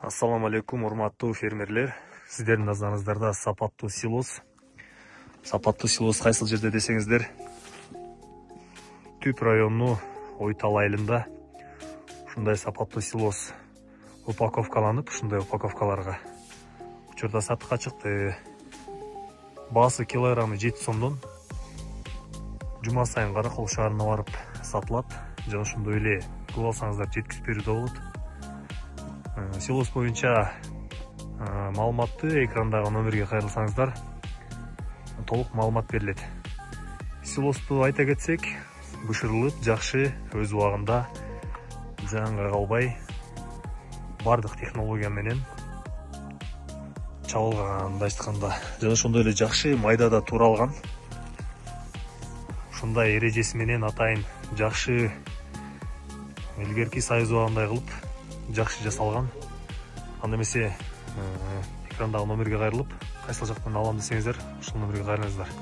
Ассаламу алейкум, урматтуу фермерлер. Сиздердин назарыңыздарда сапаттуу силос. Сапаттуу силос кайсыл жерде десеңиздер, Түп району Ойтал айылында ушундай сапаттуу силос упаковкаланып, ушундай упаковкаларга учурда сатыкка чыкты. Баасы килограммы 7 сомдон жума сайын Каракол шаарына барып сатылат. Жана ошондой эле көп алсаңыздар жеткизип берүүдө болот. Силос боюнча маалыматты экрандагы номерге кайрылсаңыздар толук маалымат берилет. Силосту айта кетсек, бышырылып, жакшы, өз убагында, жанга калбай, бардык технология менен чабылган айтканда. Жана ошондой эле жакшы майдада тууралган. Ушундай эрежеси менен атайын жакшы илгерки сайыз убагындай кылып жакшы жасалган. Анда эмесе экрандагы номерге кайрылып, кайсыл жактан алам десеңиздер, ушул номерге кайрылыңыздар.